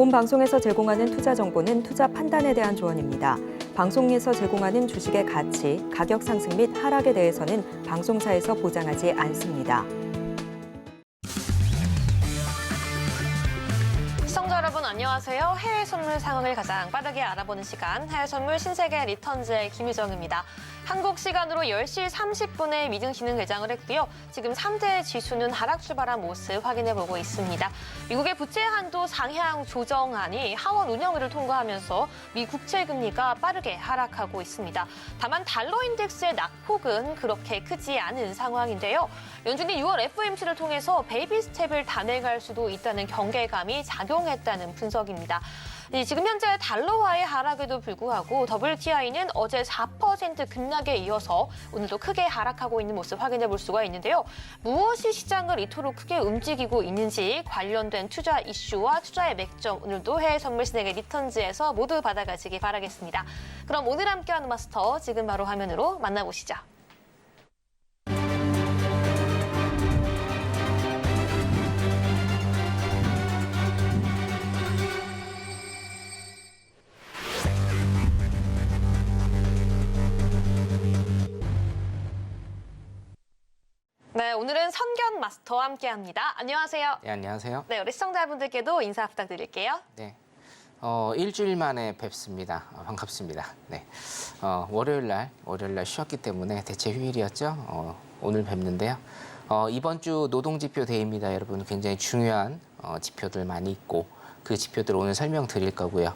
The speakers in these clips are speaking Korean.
본 방송에서 제공하는 투자 정보는 투자 판단에 대한 조언입니다. 방송에서 제공하는 주식의 가치, 가격 상승 및 하락에 대해서는 방송사에서 보장하지 않습니다. 시청자 여러분 안녕하세요. 해외 선물 상황을 가장 빠르게 알아보는 시간, 해외 선물 신세계 리턴즈의 김유정입니다. 한국 시간으로 10시 30분에 미증시는 개장을 했고요. 지금 3대 지수는 하락 출발한 모습 확인해보고 있습니다. 미국의 부채 한도 상향 조정안이 하원 운영위를 통과하면서 미 국채 금리가 빠르게 하락하고 있습니다. 다만 달러 인덱스의 낙폭은 그렇게 크지 않은 상황인데요. 연준이 6월 FOMC를 통해서 베이비 스텝을 단행할 수도 있다는 경계감이 작용했다는 분석입니다. 지금 현재 달러화의 하락에도 불구하고 WTI는 어제 4% 급락에 이어서 오늘도 크게 하락하고 있는 모습 확인해 볼 수가 있는데요. 무엇이 시장을 이토록 크게 움직이고 있는지 관련된 투자 이슈와 투자의 맥점, 오늘도 해외 선물 신세계 리턴즈에서 모두 받아가시기 바라겠습니다. 그럼 오늘 함께하는 마스터 지금 바로 화면으로 만나보시죠. 네, 오늘은 선견 마스터와 함께합니다. 안녕하세요. 네, 안녕하세요. 네, 우리 시청자분들께도 인사 부탁드릴게요. 네, 일주일 만에 뵙습니다. 반갑습니다. 네, 월요일 날 쉬었기 때문에 대체 휴일이었죠. 오늘 뵙는데요. 이번 주 노동지표 데이입니다, 여러분. 굉장히 중요한 지표들 많이 있고 그 지표들 오늘 설명드릴 거고요.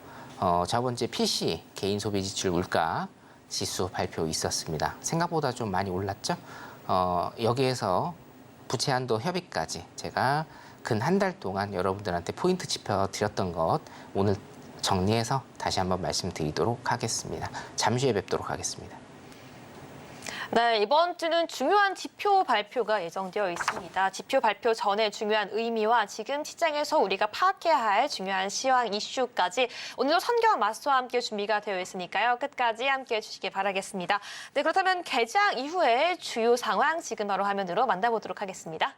저번주에 PC 개인소비지출 물가 지수 발표 있었습니다. 생각보다 좀 많이 올랐죠. 여기에서 부채 한도 협의까지 제가 근 한 달 동안 여러분들한테 포인트 짚어 드렸던 것 오늘 정리해서 다시 한번 말씀드리도록 하겠습니다. 잠시 후에 뵙도록 하겠습니다. 네, 이번 주는 중요한 지표 발표가 예정되어 있습니다. 지표 발표 전에 중요한 의미와 지금 시장에서 우리가 파악해야 할 중요한 시황 이슈까지 오늘도 선견 마스터와 함께 준비가 되어 있으니까요. 끝까지 함께해 주시기 바라겠습니다. 네, 그렇다면 개장 이후의 주요 상황 지금 바로 화면으로 만나보도록 하겠습니다.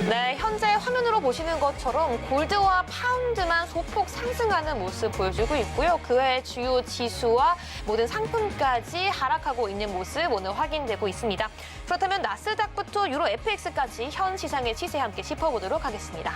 네, 현재 화면으로 보시는 것처럼 골드와 파운드만 소폭 상승하는 모습 보여주고 있고요. 그 외 주요 지수와 모든 상품까지 하락하고 있는 모습 오늘 확인되고 있습니다. 그렇다면 나스닥부터 유로 FX까지 현 시장의 시세 함께 짚어보도록 하겠습니다.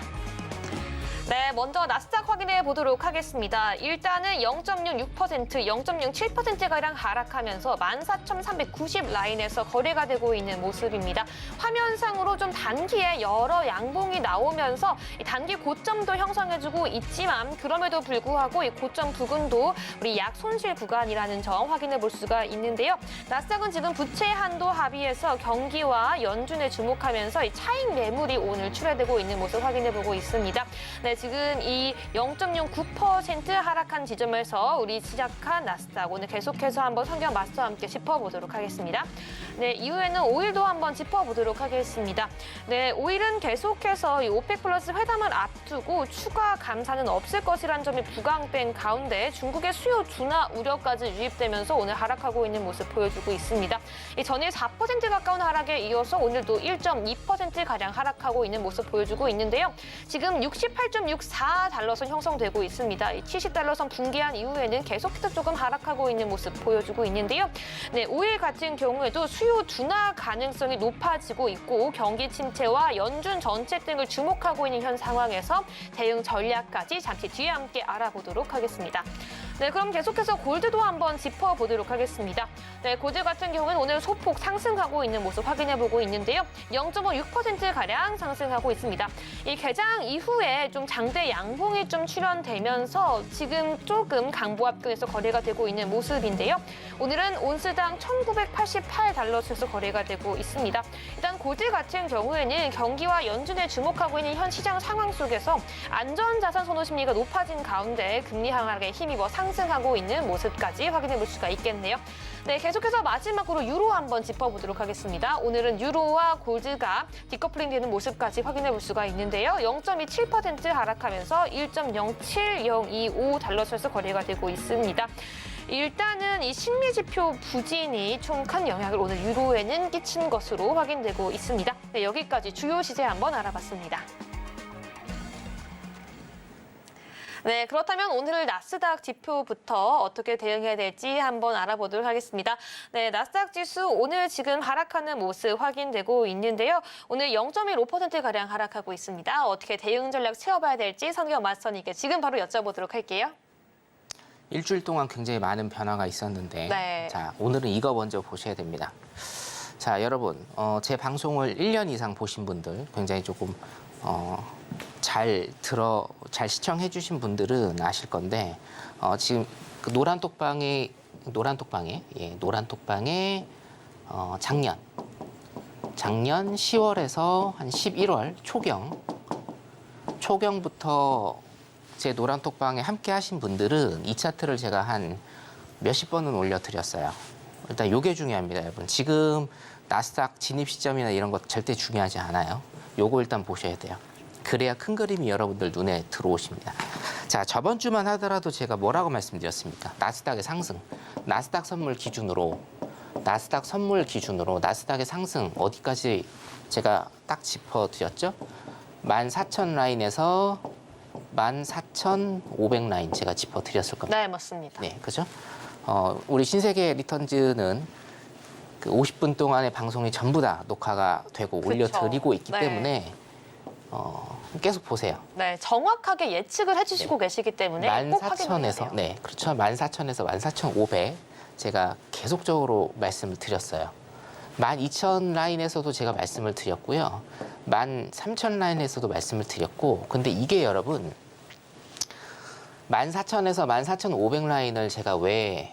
네, 먼저 나스닥 확인해 보도록 하겠습니다. 일단은 0.06%, 0.07%가량 하락하면서 14,390 라인에서 거래가 되고 있는 모습입니다. 화면상으로 좀 단기에 여러 양봉이 나오면서 이 단기 고점도 형성해주고 있지만 그럼에도 불구하고 이 고점 부근도 우리 약 손실 구간이라는 점 확인해 볼 수가 있는데요. 나스닥은 지금 부채 한도 합의에서 경기와 연준에 주목하면서 이 차익 매물이 오늘 출회되고 있는 모습 확인해 보고 있습니다. 네, 지금 이 0.09% 하락한 지점에서 우리 시작한 나스닥 오늘 계속해서 한번 선견 마스터와 함께 짚어보도록 하겠습니다. 네, 이후에는 오일도 한번 짚어보도록 하겠습니다. 네, 오일은 계속해서 이 오펙 플러스 회담을 앞두고 추가 감산은 없을 것이라는 점이 부각된 가운데 중국의 수요 둔화 우려까지 유입되면서 오늘 하락하고 있는 모습 보여주고 있습니다. 이 전일 4% 가까운 하락에 이어서 오늘도 1.2%가량 하락하고 있는 모습 보여주고 있는데요. 지금 68.64달러선 형성되고 있습니다. 이 70달러선 붕괴한 이후에는 계속해서 조금 하락하고 있는 모습 보여주고 있는데요. 네, 오일 같은 경우에도 수요 둔화 가능성이 높아지고 있고 경기 침체와 연준 정책 등을 주목하고 있는 현 상황에서 대응 전략까지 잠시 뒤에 함께 알아보도록 하겠습니다. 네, 그럼 계속해서 골드도 한번 짚어보도록 하겠습니다. 네, 골드 같은 경우는 오늘 소폭 상승하고 있는 모습 확인해보고 있는데요. 0.56%가량 상승하고 있습니다. 이 개장 이후에 좀 장대 양봉이 좀 출현되면서 지금 조금 강보합권에서 거래가 되고 있는 모습인데요. 오늘은 온스당 1,988달러 수에서 거래가 되고 있습니다. 일단 골드 같은 경우에는 경기와 연준에 주목하고 있는 현 시장 상황 속에서 안전자산 선호 심리가 높아진 가운데 금리 하락에 힘입어 상승하고 있는 모습까지 확인해 볼 수가 있겠네요. 네, 계속해서 마지막으로 유로 한번 짚어보도록 하겠습니다. 오늘은 유로와 골드가 디커플링 되는 모습까지 확인해 볼 수가 있는데요. 0.27% 하락하면서 1.07025달러 선에서 거래가 되고 있습니다. 일단은 이 신미지표 부진이 좀 큰 영향을 오늘 유로에는 끼친 것으로 확인되고 있습니다. 네, 여기까지 주요 시세 한번 알아봤습니다. 네, 그렇다면 오늘 나스닥 지표부터 어떻게 대응해야 될지 한번 알아보도록 하겠습니다. 네, 나스닥 지수 오늘 지금 하락하는 모습 확인되고 있는데요. 오늘 0.15%가량 하락하고 있습니다. 어떻게 대응 전략 채워봐야 될지 성경 마스터님께 지금 바로 여쭤보도록 할게요. 일주일 동안 굉장히 많은 변화가 있었는데 네. 자, 오늘은 이거 먼저 보셔야 됩니다. 자, 여러분, 제 방송을 1년 이상 보신 분들, 굉장히 조금 잘 시청해 주신 분들은 아실 건데 지금 그 노란 톡방에 작년 10월에서 한 11월 초경부터 제 노란 톡방에 함께 하신 분들은 이 차트를 제가 한 몇십 번은 올려드렸어요. 일단 요게 중요합니다, 여러분. 지금 나스닥 진입 시점이나 이런 것 절대 중요하지 않아요. 요거 일단 보셔야 돼요. 그래야 큰 그림이 여러분들 눈에 들어오십니다. 자, 저번 주만 하더라도 제가 뭐라고 말씀드렸습니까? 나스닥의 상승, 나스닥 선물 기준으로 나스닥의 상승 어디까지 제가 딱 짚어드렸죠? 14,000 라인에서 14,500 라인 제가 짚어드렸을 겁니다. 네, 맞습니다. 네, 그죠? 우리 신세계 리턴즈는 그 50분 동안의 방송이 전부 다 녹화가 되고 그쵸. 올려드리고 있기 네. 때문에 계속 보세요. 네, 정확하게 예측을 해주시고 계시기 때문에 꼭 확인해야 돼요. 14,000에서 네, 그렇죠. 14,000에서 14,500 제가 계속적으로 말씀을 드렸어요. 12,000 라인에서도 제가 말씀을 드렸고요. 13,000 라인에서도 말씀을 드렸고, 근데 이게 여러분 14,000에서 14,500 라인을 제가 왜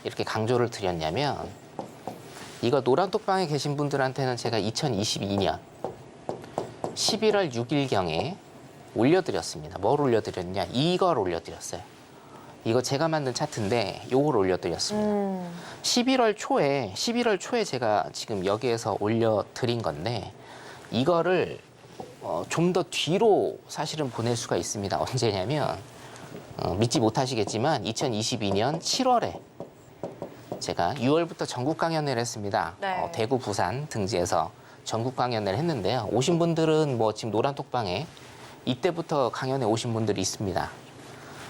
이렇게 강조를 드렸냐면 이거 노란 톡방에 계신 분들한테는 제가 2022년 11월 6일경에 올려드렸습니다. 뭘 올려드렸냐? 이걸 올려드렸어요. 이거 제가 만든 차트인데 이걸 올려드렸습니다. 11월 초에 제가 지금 여기에서 올려드린 건데 이거를 좀 더 뒤로 사실은 보낼 수가 있습니다. 언제냐면 믿지 못하시겠지만 2022년 7월에 제가 6월부터 전국 강연을 했습니다. 네. 대구, 부산 등지에서 전국 강연을 했는데요. 오신 분들은 뭐 지금 노란 톡방에 이때부터 강연에 오신 분들이 있습니다.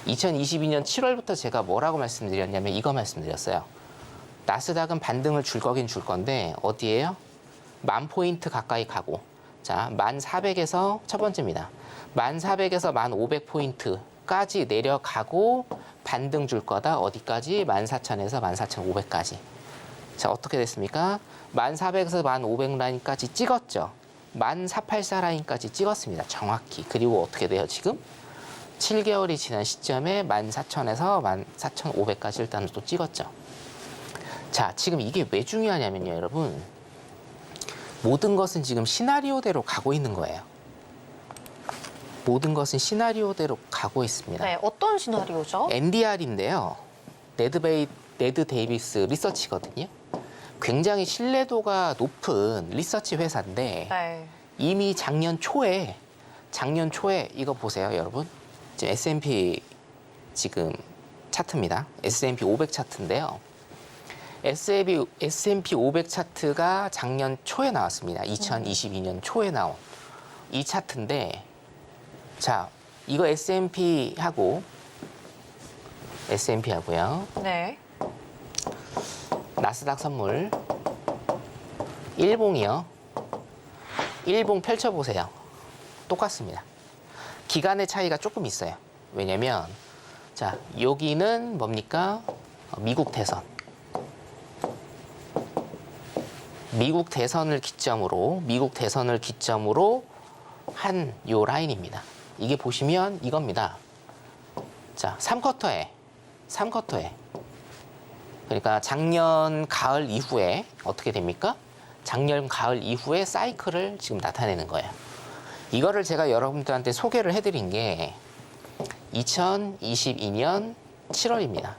2022년 7월부터 제가 뭐라고 말씀드렸냐면 이거 말씀드렸어요. 나스닥은 반등을 줄 거긴 줄 건데 어디예요? 10,000포인트 가까이 가고 자, 1,400에서 첫 번째입니다. 1,400에서 1,500포인트까지 내려가고 반등 줄 거다. 어디까지? 14,000에서 14,500까지. 자, 어떻게 됐습니까? 1,400에서 1,500 라인까지 찍었죠. 1,484 라인까지 찍었습니다. 정확히. 그리고 어떻게 돼요, 지금? 7개월이 지난 시점에 14,000에서 14,500까지 일단 또 찍었죠. 자, 지금 이게 왜 중요하냐면요, 여러분. 모든 것은 지금 시나리오대로 가고 있는 거예요. 모든 것은 시나리오대로 가고 있습니다. 네, 어떤 시나리오죠? NDR인데요. 네드 데이비스 리서치거든요. 굉장히 신뢰도가 높은 리서치 회사인데 네. 이미 작년 초에 이거 보세요, 여러분. 지금 S&P 지금 차트입니다. S&P 500 차트인데요. S&P 500 차트가 작년 초에 나왔습니다. 2022년 초에 나온 이 차트인데 자, 이거 S&P하고요. 네. 나스닥 선물 일봉이요. 일봉 펼쳐보세요. 똑같습니다. 기간의 차이가 조금 있어요. 왜냐면 자, 여기는 뭡니까? 미국 대선. 미국 대선을 기점으로 한 요 라인입니다. 이게 보시면 이겁니다. 자, 3쿼터에 그러니까 작년 가을 이후에 어떻게 됩니까? 작년 가을 이후에 사이클을 지금 나타내는 거예요. 이거를 제가 여러분들한테 소개를 해드린 게 2022년 7월입니다.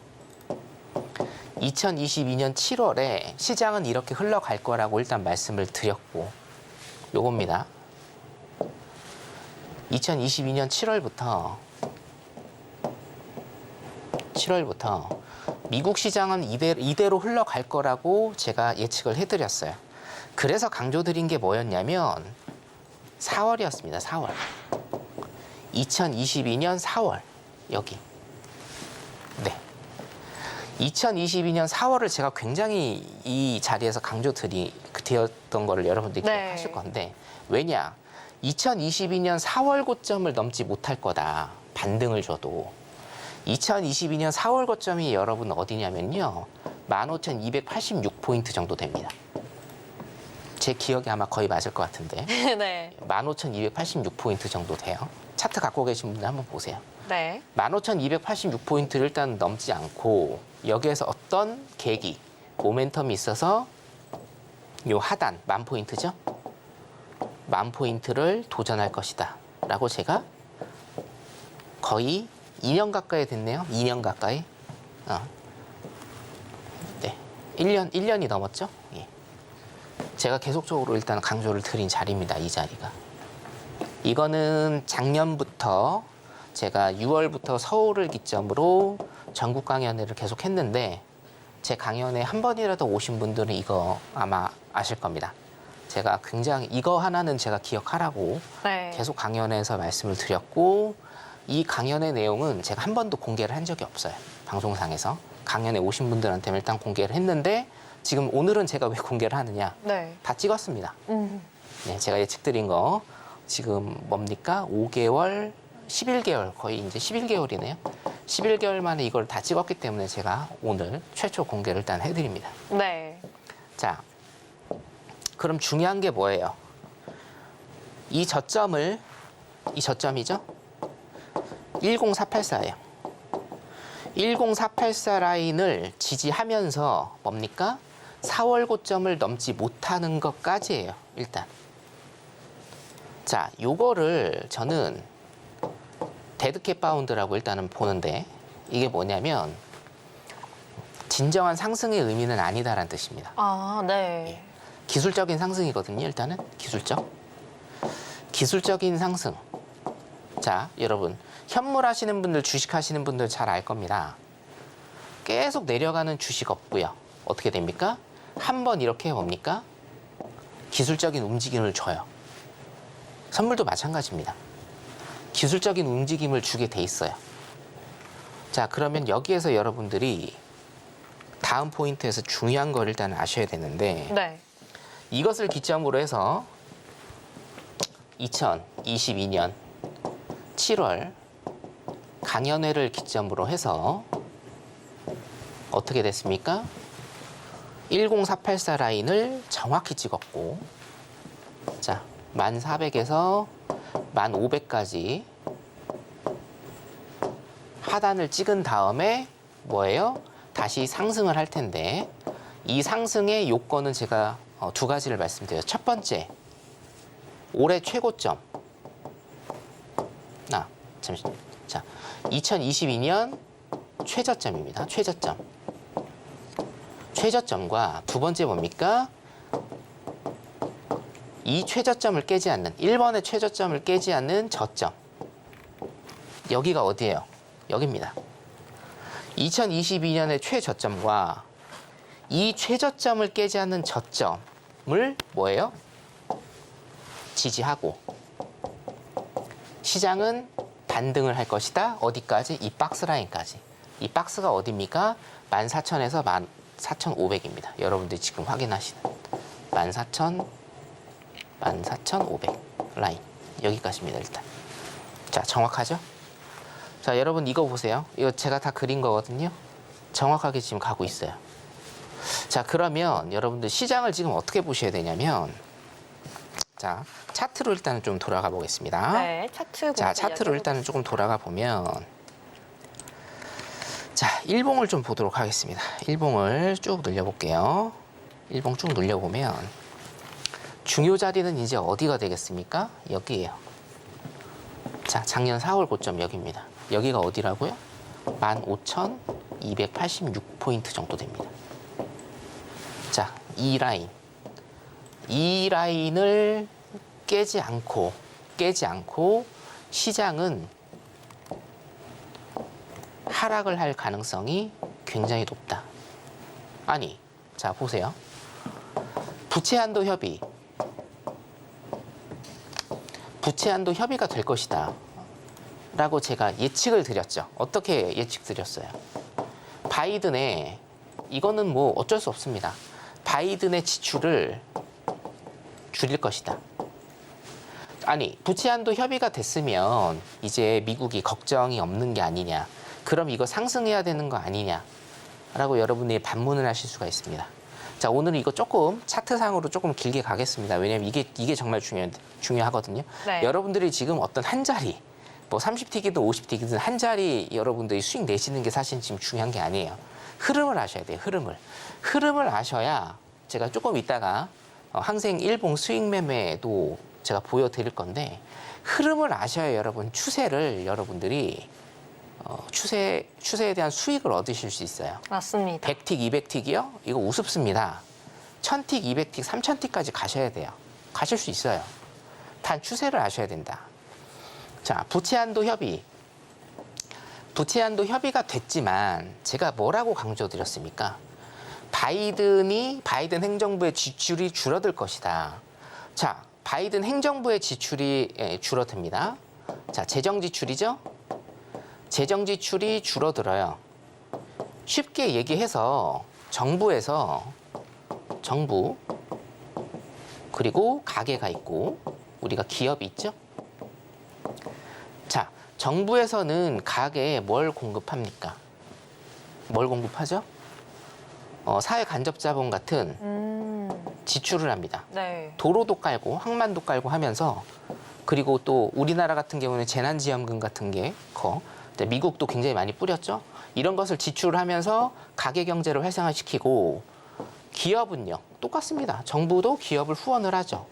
2022년 7월에 시장은 이렇게 흘러갈 거라고 일단 말씀을 드렸고 요겁니다. 2022년 7월부터 미국 시장은 이대로 흘러갈 거라고 제가 예측을 해드렸어요. 그래서 강조드린 게 뭐였냐면 4월이었습니다. 4월. 2022년 4월. 여기. 네. 2022년 4월을 제가 굉장히 이 자리에서 드렸던 거를 여러분들이 네. 기억하실 건데, 왜냐? 2022년 4월 고점을 넘지 못할 거다. 반등을 줘도. 2022년 4월 고점이 여러분 어디냐면요. 15,286포인트 정도 됩니다. 제 기억이 아마 거의 맞을 것 같은데. 네. 15,286포인트 정도 돼요. 차트 갖고 계신 분들 한번 보세요. 네. 15,286포인트를 일단 넘지 않고 여기에서 어떤 계기, 모멘텀이 있어서 요 하단 10,000포인트죠? 10,000포인트를 도전할 것이다 라고 제가 거의 2년 가까이 됐네요. 2년 가까이. 네. 1년이 넘었죠? 예. 제가 계속적으로 일단 강조를 드린 자리입니다. 이 자리가. 이거는 작년부터 제가 6월부터 서울을 기점으로 전국 강연회를 계속 했는데, 제 강연에 한 번이라도 오신 분들은 이거 아마 아실 겁니다. 제가 굉장히 이거 하나는 제가 기억하라고 네. 계속 강연에서 말씀을 드렸고, 이 강연의 내용은 제가 한 번도 공개를 한 적이 없어요. 방송상에서. 강연에 오신 분들한테는 일단 공개를 했는데, 지금 오늘은 제가 왜 공개를 하느냐. 네. 다 찍었습니다. 네, 제가 예측드린 거 지금 뭡니까? 5개월, 11개월, 거의 이제 11개월이네요. 11개월 만에 이걸 다 찍었기 때문에 제가 오늘 최초 공개를 일단 해드립니다. 네. 자, 그럼 중요한 게 뭐예요? 이 저점이죠? 10484예요. 10484 라인을 지지하면서 뭡니까? 4월 고점을 넘지 못하는 것까지예요, 일단. 자, 요거를 저는 데드캣 바운드라고 일단은 보는데, 이게 뭐냐면 진정한 상승의 의미는 아니다라는 뜻입니다. 아, 네. 기술적인 상승이거든요, 일단은. 기술적인 상승. 자, 여러분, 현물 하시는 분들, 주식 하시는 분들 잘 알 겁니다. 계속 내려가는 주식 없고요. 어떻게 됩니까? 한번 이렇게 뭡니까? 기술적인 움직임을 줘요. 선물도 마찬가지입니다. 기술적인 움직임을 주게 돼 있어요. 자, 그러면 여기에서 여러분들이 다음 포인트에서 중요한 걸 일단 아셔야 되는데, 네. 이것을 기점으로 해서 2022년 7월 강연회를 기점으로 해서 어떻게 됐습니까? 10484 라인을 정확히 찍었고, 자, 1400에서 1500까지 하단을 찍은 다음에 뭐예요? 다시 상승을 할 텐데, 이 상승의 요건은 제가 두 가지를 말씀드려요. 첫 번째, 올해 최고점. 잠시만요. 자, 2022년 최저점입니다. 최저점과 두 번째 뭡니까? 이 최저점을 깨지 않는, 1번의 최저점을 깨지 않는 저점. 여기가 어디예요? 여기입니다. 2022년의 최저점과 이 최저점을 깨지 않는 저점을 뭐예요? 지지하고, 시장은 반등을 할 것이다. 어디까지? 이 박스 라인까지. 이 박스가 어디입니까? 14,000에서 14,500입니다. 여러분들이 지금 확인하시는 14,500 라인. 여기까지입니다, 일단. 자, 정확하죠? 자, 여러분 이거 보세요. 이거 제가 다 그린 거거든요. 정확하게 지금 가고 있어요. 자, 그러면 여러분들 시장을 지금 어떻게 보셔야 되냐면, 자, 차트로 일단은 좀 돌아가 보겠습니다. 네, 차트 자, 차트로 일단은 조금 돌아가 보면, 자, 일봉을 좀 보도록 하겠습니다. 일봉을 쭉 늘려볼게요. 일봉 쭉 늘려보면 중요 자리는 이제 어디가 되겠습니까? 여기예요. 자, 작년 4월 고점 여기입니다. 여기가 어디라고요? 15,286포인트 정도 됩니다. 자, 이 라인을 깨지 않고 시장은 하락을 할 가능성이 굉장히 높다. 아니, 자, 보세요. 부채 한도 협의가 될 것이다. 라고 제가 예측을 드렸죠. 어떻게 예측 드렸어요? 바이든의 이거는 뭐 어쩔 수 없습니다. 바이든의 지출을 줄일 것이다. 아니, 부채 한도 협의가 됐으면 이제 미국이 걱정이 없는 게 아니냐. 그럼 이거 상승해야 되는 거 아니냐. 라고 여러분이 반문을 하실 수가 있습니다. 자, 오늘은 이거 조금 차트상으로 조금 길게 가겠습니다. 왜냐하면 이게 정말 중요하거든요. 네. 여러분들이 지금 어떤 한 자리, 뭐 30틱이든 50틱이든 한 자리 여러분들이 수익 내시는 게 사실 지금 중요한 게 아니에요. 흐름을 아셔야 돼요. 흐름을 아셔야 제가 조금 이따가 항생 일봉 수익 매매도 제가 보여드릴 건데 흐름을 아셔야 여러분 추세를 여러분들이 추세에 대한 수익을 얻으실 수 있어요. 맞습니다. 100틱, 200틱이요? 이거 우습습니다. 1000틱, 200틱, 3000틱까지 가셔야 돼요. 가실 수 있어요. 단 추세를 아셔야 된다. 자, 부채 한도 협의. 부채 한도 협의가 됐지만 제가 뭐라고 강조드렸습니까? 바이든 행정부의 지출이 줄어들 것이다. 자, 바이든 행정부의 지출이 줄어듭니다. 자, 재정 지출이죠? 재정 지출이 줄어들어요. 쉽게 얘기해서 정부 그리고 가게가 있고 우리가 기업이 있죠? 자, 정부에서는 가게에 뭘 공급합니까? 뭘 공급하죠? 사회 간접 자본 같은 지출을 합니다. 네. 도로도 깔고 항만도 깔고 하면서 그리고 또 우리나라 같은 경우는 재난지원금 같은 게 미국도 굉장히 많이 뿌렸죠. 이런 것을 지출하면서 가계 경제를 활성화시키고 기업은요 똑같습니다. 정부도 기업을 후원을 하죠.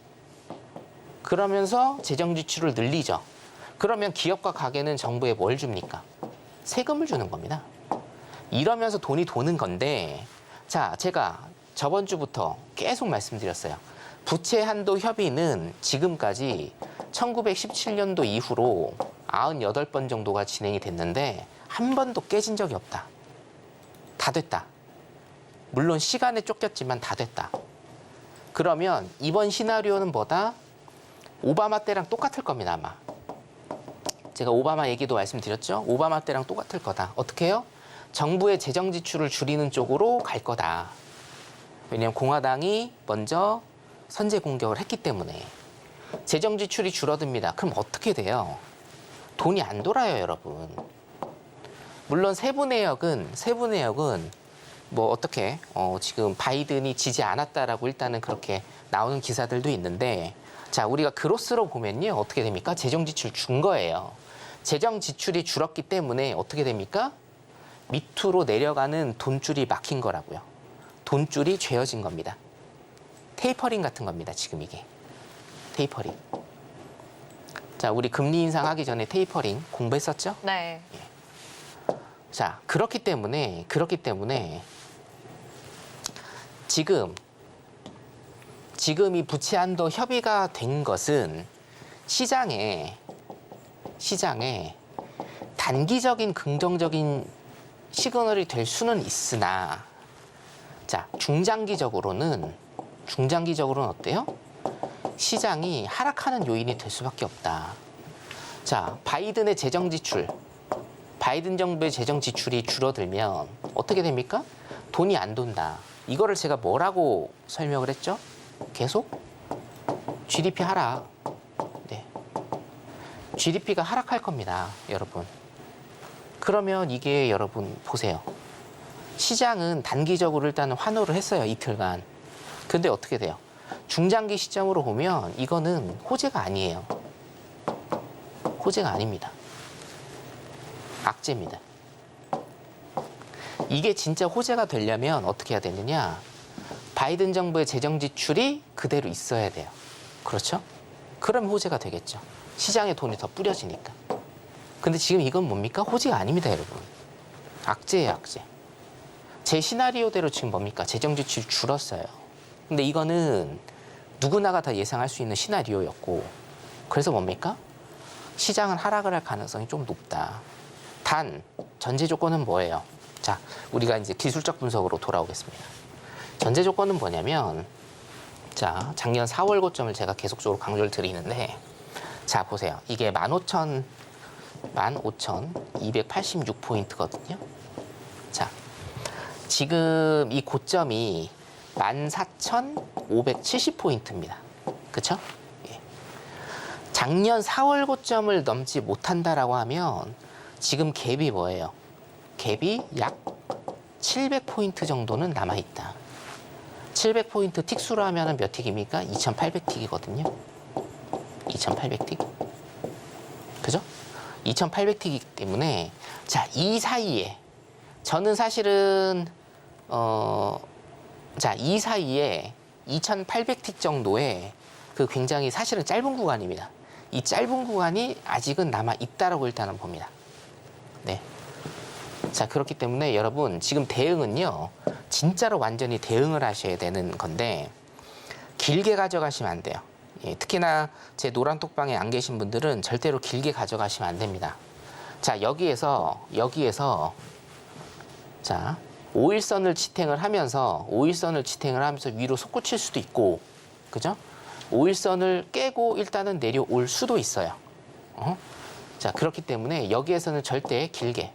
그러면서 재정 지출을 늘리죠. 그러면 기업과 가게는 정부에 뭘 줍니까? 세금을 주는 겁니다. 이러면서 돈이 도는 건데 자, 제가 저번 주부터 계속 말씀드렸어요. 부채 한도 협의는 지금까지 1917년도 이후로 98번 정도가 진행이 됐는데 한 번도 깨진 적이 없다. 다 됐다. 물론 시간에 쫓겼지만 다 됐다. 그러면 이번 시나리오는 뭐다? 오바마 때랑 똑같을 겁니다, 아마. 제가 오바마 얘기도 말씀드렸죠? 오바마 때랑 똑같을 거다. 어떻게 해요? 정부의 재정 지출을 줄이는 쪽으로 갈 거다. 왜냐하면 공화당이 먼저 선제 공격을 했기 때문에 재정 지출이 줄어듭니다. 그럼 어떻게 돼요? 돈이 안 돌아요, 여러분. 물론 세부 내역은 뭐 어떻게 지금 바이든이 지지 않았다라고 일단은 그렇게 나오는 기사들도 있는데 자, 우리가 그로스로 보면요. 어떻게 됩니까? 재정 지출 준 거예요. 재정 지출이 줄었기 때문에 어떻게 됩니까? 밑으로 내려가는 돈줄이 막힌 거라고요. 돈줄이 죄어진 겁니다. 테이퍼링 같은 겁니다. 지금 이게. 테이퍼링. 자, 우리 금리 인상하기 전에 테이퍼링 공부했었죠? 네. 자, 그렇기 때문에 지금 이 부채 한도 협의가 된 것은 시장에 단기적인 긍정적인 시그널이 될 수는 있으나 자, 중장기적으로는 어때요? 시장이 하락하는 요인이 될 수밖에 없다. 자, 바이든 정부의 재정 지출이 줄어들면 어떻게 됩니까? 돈이 안 돈다. 이거를 제가 뭐라고 설명을 했죠? 계속 GDP 하락. 네. GDP가 하락할 겁니다, 여러분. 그러면 이게 여러분 보세요. 시장은 단기적으로 일단은 환호를 했어요, 이틀간. 근데 어떻게 돼요? 중장기 시점으로 보면 이거는 호재가 아니에요. 호재가 아닙니다. 악재입니다. 이게 진짜 호재가 되려면 어떻게 해야 되느냐? 바이든 정부의 재정 지출이 그대로 있어야 돼요. 그렇죠? 그럼 호재가 되겠죠. 시장에 돈이 더 뿌려지니까. 근데 지금 이건 뭡니까? 호재가 아닙니다, 여러분. 악재예요, 악재. 제 시나리오대로 지금 뭡니까? 재정 지출이 줄었어요. 근데 이거는 누구나가 다 예상할 수 있는 시나리오였고 그래서 뭡니까? 시장은 하락을 할 가능성이 좀 높다. 단 전제 조건은 뭐예요? 자, 우리가 이제 기술적 분석으로 돌아오겠습니다. 전제 조건은 뭐냐면 자, 작년 4월 고점을 제가 계속적으로 강조를 드리는데 자, 보세요. 이게 15,000 15,286포인트거든요. 자, 지금 이 고점이 14,570포인트입니다. 그쵸? 예. 작년 4월 고점을 넘지 못한다라고 하면 지금 갭이 뭐예요? 갭이 약 700포인트 정도는 남아있다. 700포인트 틱수로 하면 몇 틱입니까? 2800틱이거든요. 2800틱. 그죠? 2800틱이기 때문에 자, 이 사이에 저는 사실은 이 사이에 2800틱 정도의 그 굉장히 사실은 짧은 구간입니다. 이 짧은 구간이 아직은 남아 있다라고 일단은 봅니다. 네. 자, 그렇기 때문에 여러분 지금 대응은요. 진짜로 완전히 대응을 하셔야 되는 건데 길게 가져가시면 안 돼요. 예, 특히나 제 노란톡방에 안 계신 분들은 절대로 길게 가져가시면 안 됩니다. 자, 여기에서 자, 5일선을 지탱을 하면서 위로 솟구칠 수도 있고, 그죠? 5일선을 깨고 일단은 내려올 수도 있어요. 자, 그렇기 때문에 여기에서는 절대 길게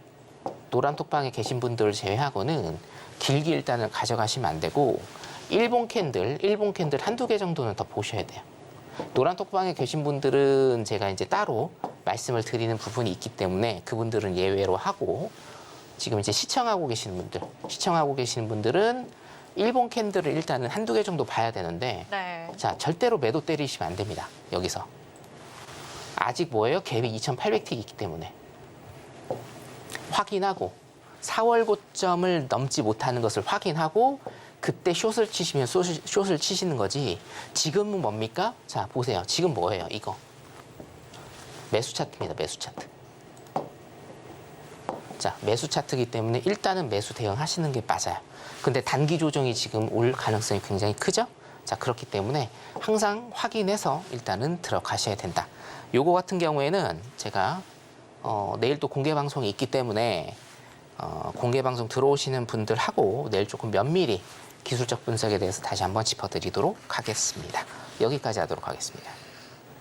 노란톡방에 계신 분들을 제외하고는 길게 일단은 가져가시면 안 되고 일본 캔들 한두 개 정도는 더 보셔야 돼요. 노란톡방에 계신 분들은 제가 이제 따로 말씀을 드리는 부분이 있기 때문에 그분들은 예외로 하고 지금 이제 시청하고 계시는 분들은 일본 캔들을 일단은 한두 개 정도 봐야 되는데 네. 자, 절대로 매도 때리시면 안 됩니다. 여기서. 아직 뭐예요? 갭이 2800틱이 있기 때문에. 확인하고 4월 고점을 넘지 못하는 것을 확인하고 그때 숏을 치시면 숏을 치시는 거지. 지금은 뭡니까? 자, 보세요. 지금 뭐예요? 이거. 매수 차트입니다. 매수 차트. 자, 매수 차트이기 때문에 일단은 매수 대응하시는 게 맞아요. 근데 단기 조정이 지금 올 가능성이 굉장히 크죠? 자, 그렇기 때문에 항상 확인해서 일단은 들어가셔야 된다. 요거 같은 경우에는 제가 내일 또 공개 방송이 있기 때문에 공개 방송 들어오시는 분들하고 내일 조금 면밀히 기술적 분석에 대해서 다시 한번 짚어드리도록 하겠습니다. 여기까지 하도록 하겠습니다.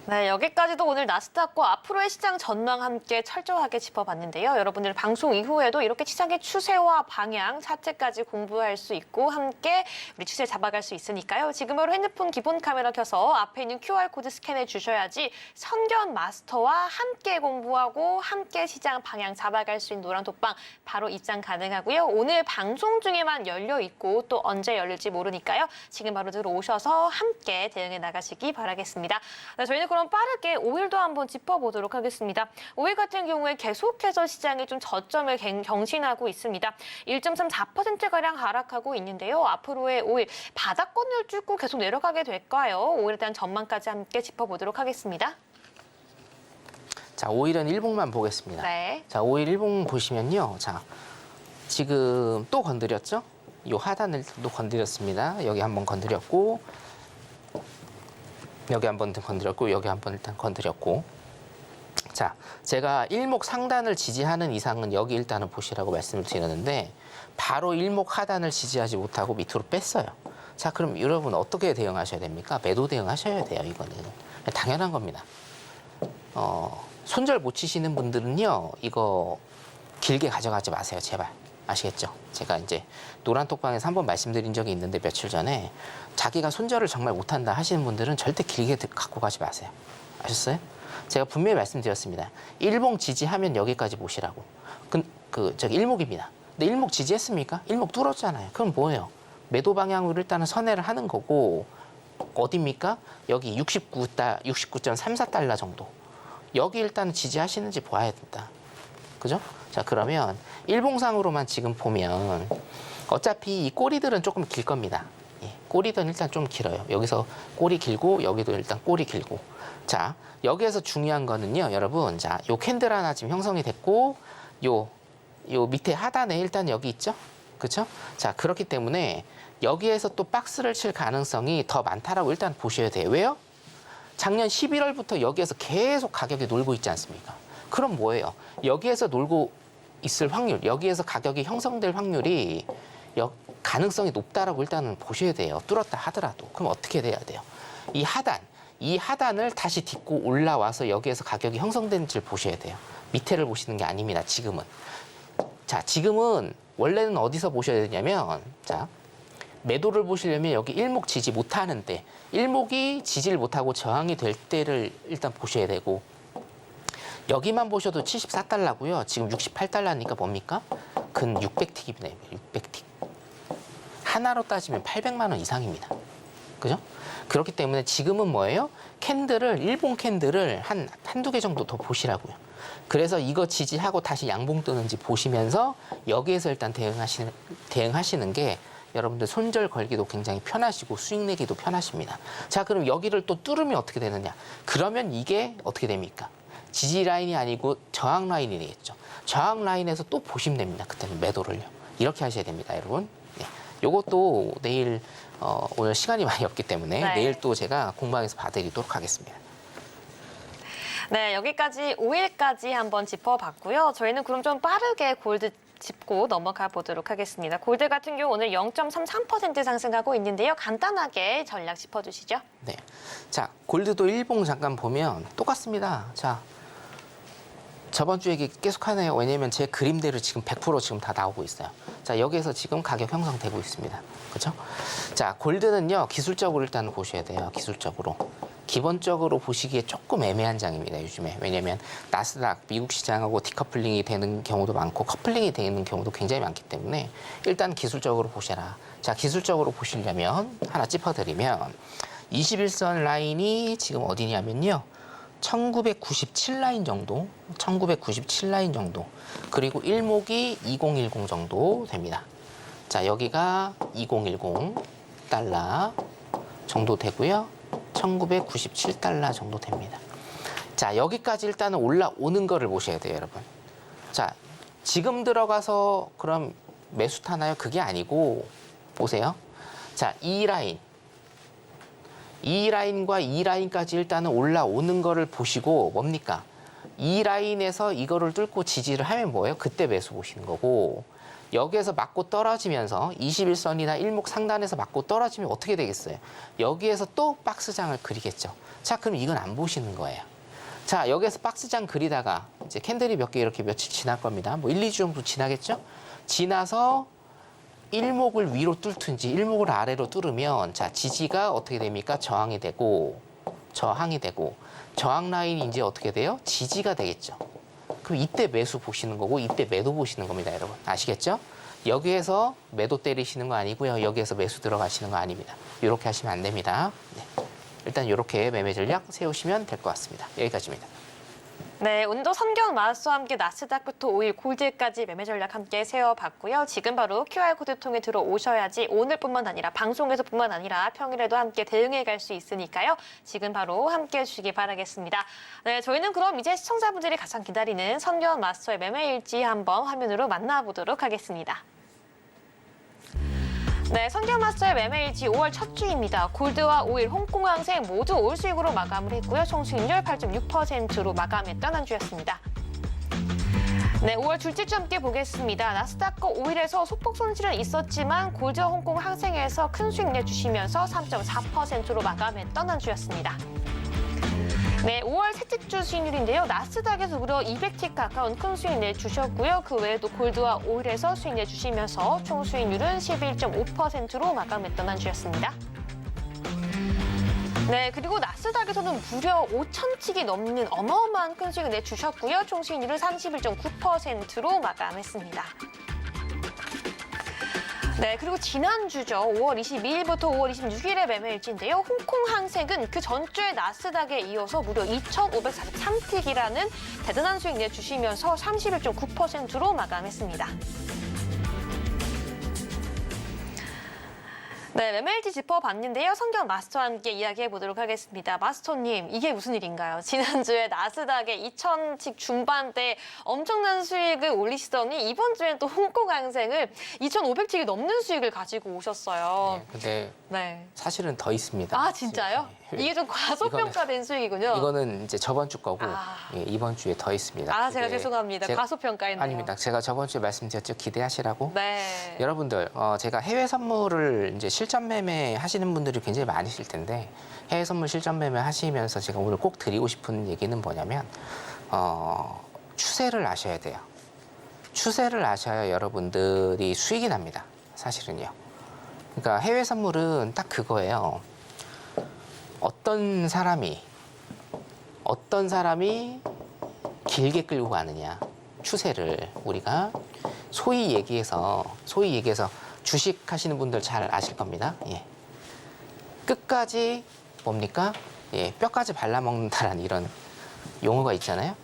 네, 여기까지도 오늘 나스닥과 앞으로의 시장 전망 함께 철저하게 짚어봤는데요. 여러분들 방송 이후에도 이렇게 시장의 추세와 방향, 차트까지 공부할 수 있고 함께 우리 추세 잡아갈 수 있으니까요. 지금 바로 핸드폰 기본 카메라 켜서 앞에 있는 QR코드 스캔해 주셔야지 선견 마스터와 함께 공부하고 함께 시장 방향 잡아갈 수 있는 노란톡방 바로 입장 가능하고요. 오늘 방송 중에만 열려 있고 또 언제 열릴지 모르니까요. 지금 바로 들어오셔서 함께 대응해 나가시기 바라겠습니다. 네, 저희는 그럼 빠르게 5일도 한번 짚어보도록 하겠습니다. 5일 같은 경우에 계속해서 시장이 좀 저점을 경신하고 있습니다. 1.34%가량 하락하고 있는데요. 앞으로의 5일 바닥권을 뚫고 계속 내려가게 될까요? 5일에 대한 전망까지 함께 짚어보도록 하겠습니다. 자, 5일은 일봉만 보겠습니다. 네. 자, 5일 일봉 보시면요. 자, 지금 또 건드렸죠? 요 하단을 또 건드렸습니다. 여기 한번 건드렸고 여기 한번 건드렸고 여기 한번 일단 건드렸고 자, 제가 일목 상단을 지지하는 이상은 여기 일단은 보시라고 말씀을 드렸는데 바로 일목 하단을 지지하지 못하고 밑으로 뺐어요. 자, 그럼 여러분 어떻게 대응하셔야 됩니까? 매도 대응하셔야 돼요. 이거는 당연한 겁니다. 손절 못 치시는 분들은요, 이거 길게 가져가지 마세요, 제발. 아시겠죠? 제가 이제 노란톡방에서 한번 말씀드린 적이 있는데 며칠 전에 자기가 손절을 정말 못한다 하시는 분들은 절대 길게 갖고 가지 마세요. 아셨어요? 제가 분명히 말씀드렸습니다. 일목 지지하면 여기까지 보시라고. 저기 일목입니다. 근데 일목 지지했습니까? 일목 뚫었잖아요. 그럼 뭐예요? 매도 방향으로 일단은 선회를 하는 거고 어디입니까? 여기 69.34달러 정도. 여기 일단 지지하시는지 봐야 된다. 그죠? 자, 그러면 일봉상으로만 지금 보면 어차피 이 꼬리들은 조금 길 겁니다. 예, 꼬리들은 일단 좀 길어요. 여기서 꼬리 길고 여기도 일단 꼬리 길고. 자, 여기에서 중요한 거는요, 여러분. 자, 요 캔들 하나 지금 형성이 됐고 요 밑에 하단에 일단 여기 있죠? 그렇죠? 자, 그렇기 때문에 여기에서 또 박스를 칠 가능성이 더 많다라고 일단 보셔야 돼요. 왜요? 작년 11월부터 여기에서 계속 가격이 놀고 있지 않습니까? 그럼 뭐예요? 여기에서 놀고 있을 확률, 여기에서 가격이 형성될 확률이 가능성이 높다라고 일단은 보셔야 돼요. 뚫었다 하더라도. 그럼 어떻게 돼야 돼요? 이 하단, 이 하단을 다시 딛고 올라와서 여기에서 가격이 형성되는지를 보셔야 돼요. 밑에를 보시는 게 아닙니다. 지금은. 자, 지금은 원래는 어디서 보셔야 되냐면, 자, 매도를 보시려면 여기 일목 지지 못하는데, 일목이 지지를 못하고 저항이 될 때를 일단 보셔야 되고, 여기만 보셔도 74달러고요. 지금 68달러니까 뭡니까? 근 600틱입니다. 600틱. 하나로 따지면 800만 원 이상입니다. 그죠? 그렇기 때문에 지금은 뭐예요? 캔들을, 일본 캔들을 한두 개 정도 더 보시라고요. 그래서 이거 지지하고 다시 양봉 뜨는지 보시면서 여기에서 일단 대응하시는 게 여러분들 손절 걸기도 굉장히 편하시고 수익 내기도 편하십니다. 자, 그럼 여기를 또 뚫으면 어떻게 되느냐? 그러면 이게 어떻게 됩니까? 지지 라인이 아니고 저항 라인이 되겠죠. 저항 라인에서 또 보시면 됩니다. 그때는 매도를요. 이렇게 하셔야 됩니다, 여러분. 네. 요것도 내일 오늘 시간이 많이 없기 때문에 네. 내일 또 제가 공방에서 봐드리도록 하겠습니다. 네, 여기까지 5일까지 한번 짚어봤고요. 저희는 그럼 좀 빠르게 골드 짚고 넘어가 보도록 하겠습니다. 골드 같은 경우 오늘 0.33% 상승하고 있는데요. 간단하게 전략 짚어주시죠. 네. 자, 골드도 일봉 잠깐 보면 똑같습니다. 자, 저번 주에 계속 하네요. 왜냐면 제 그림대로 지금 100% 지금 다 나오고 있어요. 자, 여기에서 지금 가격 형성되고 있습니다. 그렇죠? 자, 골드는요. 기술적으로 일단 보셔야 돼요. 기술적으로. 기본적으로 보시기에 조금 애매한 장입니다. 요즘에. 왜냐면 나스닥, 미국 시장하고 디커플링이 되는 경우도 많고 커플링이 되는 경우도 굉장히 많기 때문에 일단 기술적으로 보셔라. 자, 기술적으로 보시려면 하나 짚어드리면 21선 라인이 지금 어디냐면요. 1997 라인 정도, 1997 라인 정도, 그리고 일목이 2010 정도 됩니다. 자, 여기가 2010 달러 정도 되고요. 1997달러 정도 됩니다. 자, 여기까지 일단은 올라오는 거를 보셔야 돼요, 여러분. 자, 지금 들어가서 그럼 매수 타나요? 그게 아니고 보세요. 자, 이 라인과 이 라인까지 일단은 올라오는 거를 보시고 뭡니까? 이 라인에서 이거를 뚫고 지지를 하면 뭐예요? 그때 매수 보시는 거고, 여기에서 맞고 떨어지면서 21선이나 일목 상단에서 맞고 떨어지면 어떻게 되겠어요? 여기에서 또 박스장을 그리겠죠. 자, 그럼 이건 안 보시는 거예요. 자, 여기에서 박스장 그리다가 이제 캔들이 몇 개 이렇게 며칠 지날 겁니다. 뭐 1, 2주 정도 지나겠죠? 지나서 일목을 위로 뚫든지 일목을 아래로 뚫으면 자, 지지가 어떻게 됩니까? 저항이 되고 저항 라인이 이제 어떻게 돼요? 지지가 되겠죠. 그럼 이때 매수 보시는 거고 이때 매도 보시는 겁니다, 여러분. 아시겠죠? 여기에서 매도 때리시는 거 아니고요. 여기에서 매수 들어가시는 거 아닙니다. 이렇게 하시면 안 됩니다. 네. 일단 이렇게 매매 전략 세우시면 될 것 같습니다. 여기까지입니다. 네, 오늘도 선경 마우스와 함께 나스닥부터 5일 골드까지 매매 전략 함께 세워봤고요. 지금 바로 QR코드 통해 들어오셔야지 오늘뿐만 아니라 방송에서뿐만 아니라 평일에도 함께 대응해 갈 수 있으니까요. 지금 바로 함께 해주시기 바라겠습니다. 네, 저희는 그럼 이제 시청자분들이 가장 기다리는 선경 마스터의 매매 일지 한번 화면으로 만나보도록 하겠습니다. 네, 선경 마스터의 매매일지 5월 첫 주입니다. 골드와 오일, 홍콩 항생 모두 올 수익으로 마감을 했고요. 총 수익률 8.6%로 마감했던 한 주였습니다. 네, 5월 둘째 주 함께 보겠습니다. 나스닥과 오일에서 소폭 손실은 있었지만 골드와 홍콩 항생에서 큰 수익 내주시면서 3.4%로 마감했던 한 주였습니다. 네, 5월 셋째 주 수익률인데요. 나스닥에서 무려 200틱 가까운 큰 수익 내주셨고요. 그 외에도 골드와 오일에서 수익 내주시면서 총 수익률은 11.5%로 마감했던 한 주였습니다. 네, 그리고 나스닥에서는 무려 5,000틱이 넘는 어마어마한 큰 수익을 내주셨고요. 총 수익률은 31.9%로 마감했습니다. 네, 그리고 지난주죠. 5월 22일부터 5월 26일의 매매일지인데요. 홍콩 항생은 그 전주의 나스닥에 이어서 무려 2,543틱이라는 대단한 수익 내주시면서 31.9%로 마감했습니다. 네, 매매일지 짚어봤는데요. 선경 마스터와 함께 이야기해 보도록 하겠습니다. 마스터님, 이게 무슨 일인가요? 지난주에 나스닥에 2,000틱 중반대 엄청난 수익을 올리시더니 이번 주엔 또 홍콩 항생을 2,500틱이 넘는 수익을 가지고 오셨어요. 네, 근데 네. 사실은 더 있습니다. 아, 진짜요? 이게 좀 과소평가된 수익이군요. 이거는 이제 저번 주 거고 아. 예, 이번 주에 더 있습니다. 아, 제가 그게 죄송합니다. 과소평가했네요. 아닙니다. 제가 저번 주에 말씀드렸죠. 기대하시라고. 네. 여러분들, 제가 해외 선물을 이제 실전 매매 하시는 분들이 굉장히 많으실 텐데 해외 선물 실전 매매 하시면서 제가 오늘 꼭 드리고 싶은 얘기는 뭐냐면 추세를 아셔야 돼요. 추세를 아셔야 여러분들이 수익이 납니다. 사실은요. 그러니까 해외 선물은 딱 그거예요. 어떤 사람이 길게 끌고 가느냐, 추세를 우리가 소위 얘기해서 주식 하시는 분들 잘 아실 겁니다. 예. 끝까지 뭡니까? 예, 뼈까지 발라먹는다라는 이런 용어가 있잖아요.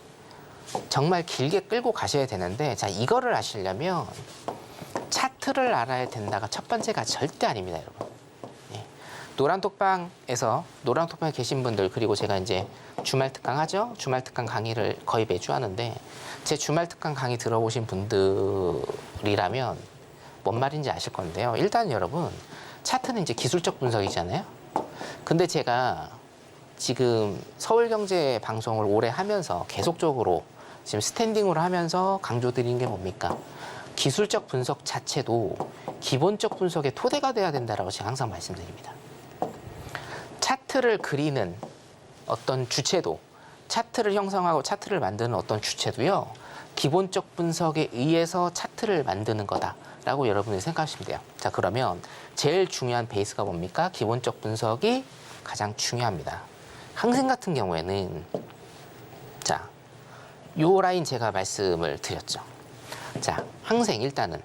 정말 길게 끌고 가셔야 되는데, 자, 이거를 아시려면 차트를 알아야 된다가 첫 번째가 절대 아닙니다, 여러분. 예. 노란톡방에 계신 분들, 그리고 제가 이제 주말 특강 하죠? 주말 특강 강의를 거의 매주 하는데, 제 주말 특강 강의 들어보신 분들이라면 뭔 말인지 아실 건데요. 일단 여러분, 차트는 이제 기술적 분석이잖아요. 근데 제가 지금 서울경제 방송을 오래 하면서 계속적으로 지금 스탠딩으로 하면서 강조드린 게 뭡니까? 기술적 분석 자체도 기본적 분석의 토대가 돼야 된다라고 제가 항상 말씀드립니다. 차트를 그리는 어떤 주체도, 차트를 형성하고 차트를 만드는 어떤 주체도요, 기본적 분석에 의해서 차트를 만드는 거다라고 여러분이 생각하시면 돼요. 자, 그러면 제일 중요한 베이스가 뭡니까? 기본적 분석이 가장 중요합니다. 항생 같은 경우에는, 자, 요 라인 제가 말씀을 드렸죠. 자, 항생 일단은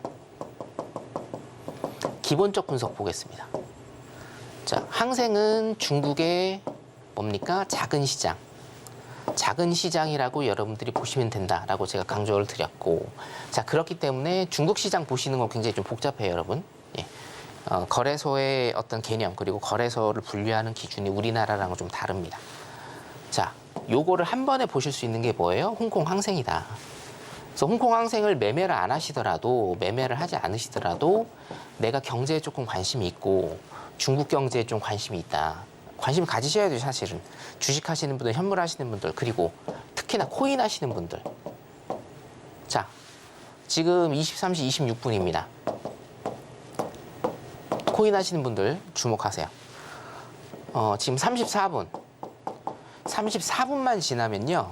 기본적 분석 보겠습니다. 자, 항생은 중국의 뭡니까? 작은 시장이라고 여러분들이 보시면 된다라고 제가 강조를 드렸고, 자, 그렇기 때문에 중국 시장 보시는 건 굉장히 좀 복잡해요, 여러분. 예. 거래소의 어떤 개념, 그리고 거래소를 분류하는 기준이 우리나라랑은 좀 다릅니다. 자, 요거를 한 번에 보실 수 있는 게 뭐예요? 홍콩 항생이다. 그래서 홍콩 항생을 매매를 하지 않으시더라도 내가 경제에 조금 관심이 있고 중국 경제에 좀 관심이 있다. 관심을 가지셔야 돼요, 사실은. 주식 하시는 분들, 현물 하시는 분들, 그리고 특히나 코인 하시는 분들. 자, 지금 23시 26분입니다. 코인 하시는 분들 주목하세요. 지금 34분만 지나면요,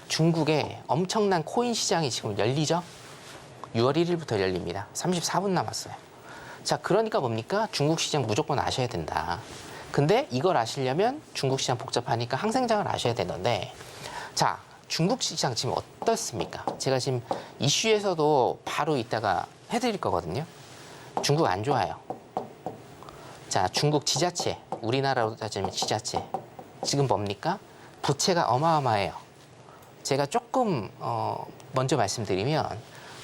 중국에 엄청난 코인 시장이 지금 열리죠? 6월 1일부터 열립니다. 34분 남았어요. 자, 그러니까 뭡니까? 중국 시장 무조건 아셔야 된다. 근데 이걸 아시려면 중국 시장 복잡하니까 항생장을 아셔야 되는데, 자, 중국 시장 지금 어떻습니까? 제가 지금 이슈에서도 바로 이따가 해드릴 거거든요. 중국 안 좋아요. 자, 중국 지자체, 우리나라로 따지면 지자체. 지금 뭡니까? 부채가 어마어마해요. 제가 조금 먼저 말씀드리면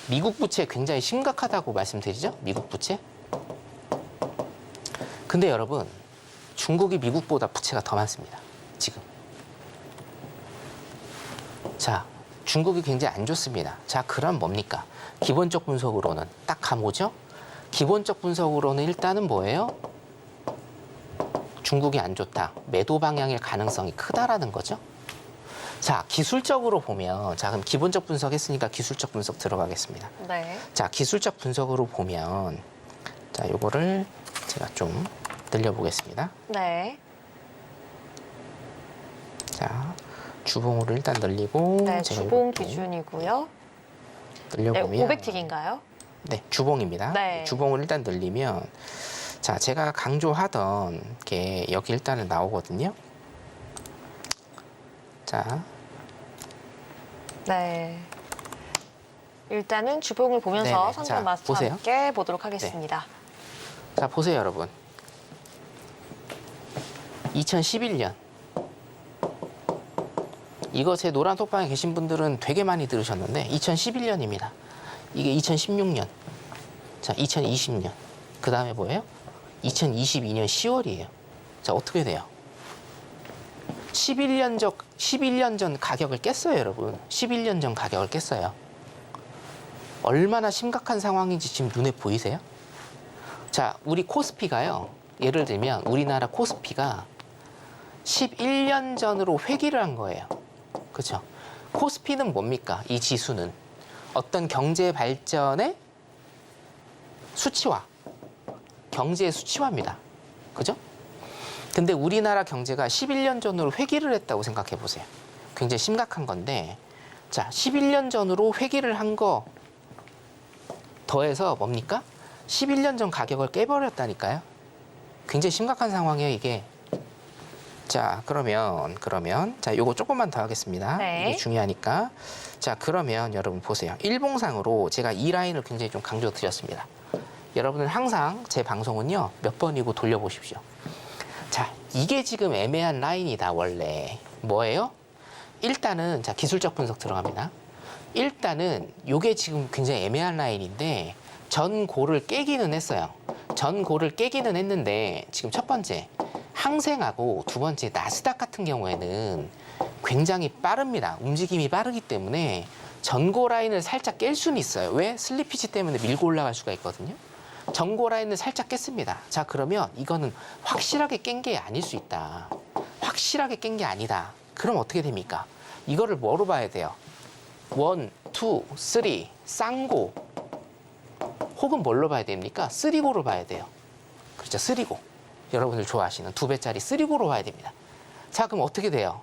미국 부채 굉장히 심각하다고 말씀드리죠? 미국 부채. 근데 여러분, 중국이 미국보다 부채가 더 많습니다. 지금. 자, 중국이 굉장히 안 좋습니다. 자, 그럼 뭡니까? 기본적 분석으로는 딱 가보죠? 기본적 분석으로는 일단은 뭐예요? 중국이 안 좋다. 매도 방향일 가능성이 크다라는 거죠. 자, 기술적으로 보면, 자, 그럼 기본적 분석 했으니까 기술적 분석 들어가겠습니다. 네. 자, 기술적 분석으로 보면, 자, 요거를 제가 좀 늘려보겠습니다. 네. 자, 주봉으로 일단 늘리고, 네, 제가 주봉 이것도 기준이고요. 네, 늘려보면, 500틱인가요? 네, 주봉입니다. 네. 주봉을 일단 늘리면, 자, 제가 강조하던 게 여기 일단은 나오거든요. 자, 네. 일단은 주봉을 보면서 네네. 선정 자, 마스터와 보세요. 함께 보도록 하겠습니다. 자, 보세요, 여러분. 2011년. 이거 제 노란 톡방에 계신 분들은 되게 많이 들으셨는데 2011년입니다. 이게 2016년. 자, 2020년. 그 다음에 뭐예요? 2022년 10월이에요. 자, 어떻게 돼요? 11년 전 가격을 깼어요, 여러분. 11년 전 가격을 깼어요. 얼마나 심각한 상황인지 지금 눈에 보이세요? 자, 우리 코스피가요. 예를 들면 우리나라 코스피가 11년 전으로 회귀를 한 거예요. 그렇죠? 코스피는 뭡니까? 이 지수는 어떤 경제 발전의 수치화, 경제의 수치화입니다. 그죠? 근데 우리나라 경제가 11년 전으로 회귀를 했다고 생각해 보세요. 굉장히 심각한 건데, 자, 11년 전으로 회귀를 한 거 더해서 뭡니까? 11년 전 가격을 깨버렸다니까요. 굉장히 심각한 상황이에요, 이게. 자, 그러면 자, 요거 조금만 더 하겠습니다. 네. 이게 중요하니까. 자, 그러면 여러분 보세요. 일봉상으로 제가 이 라인을 굉장히 좀 강조드렸습니다. 여러분은 항상 제 방송은요, 몇 번이고 돌려보십시오. 자, 이게 지금 애매한 라인이다, 원래. 뭐예요? 일단은, 자, 기술적 분석 들어갑니다. 일단은, 요게 지금 굉장히 애매한 라인인데, 전고를 깨기는 했어요. 전고를 깨기는 했는데, 지금 첫 번째, 항생하고 두 번째, 나스닥 같은 경우에는 굉장히 빠릅니다. 움직임이 빠르기 때문에 전고 라인을 살짝 깰 수는 있어요. 왜? 슬리피지 때문에 밀고 올라갈 수가 있거든요. 전고 라인을 살짝 깼습니다. 자, 그러면 이거는 확실하게 깬 게 아닐 수 있다. 확실하게 깬 게 아니다. 그럼 어떻게 됩니까? 이거를 뭐로 봐야 돼요? 1, 2, 3, 쌍고. 혹은 뭘로 봐야 됩니까? 쓰리고로 봐야 돼요. 그렇죠, 쓰리고. 여러분들 좋아하시는 2배짜리 쓰리고로 봐야 됩니다. 자, 그럼 어떻게 돼요?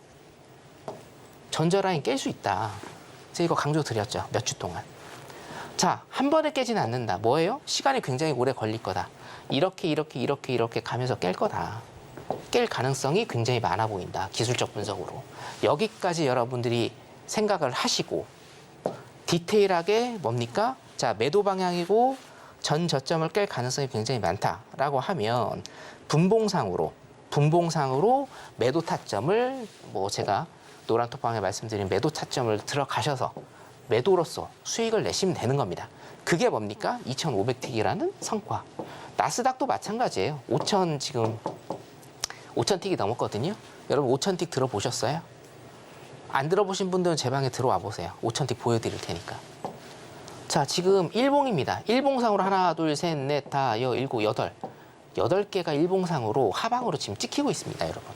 전저라인 깰 수 있다. 제가 이거 강조 드렸죠, 몇 주 동안. 자, 한 번에 깨지는 않는다. 뭐예요? 시간이 굉장히 오래 걸릴 거다. 이렇게 가면서 깰 거다. 깰 가능성이 굉장히 많아 보인다. 기술적 분석으로. 여기까지 여러분들이 생각을 하시고 디테일하게 뭡니까? 자, 매도 방향이고 전 저점을 깰 가능성이 굉장히 많다라고 하면 분봉상으로 매도 타점을 뭐 제가 노란 톡방에 말씀드린 매도 타점을 들어가셔서 매도로서 수익을 내시면 되는 겁니다. 그게 뭡니까? 2,500틱이라는 성과. 나스닥도 마찬가지예요. 5,000틱이 넘었거든요. 여러분 5,000틱 들어보셨어요? 안 들어보신 분들은 제 방에 들어와 보세요. 5,000틱 보여드릴 테니까. 자, 지금 일봉입니다. 일봉상으로 하나, 둘, 셋, 넷, 다, 여, 일곱, 여덟. 8개가 일봉상으로 하방으로 지금 찍히고 있습니다, 여러분.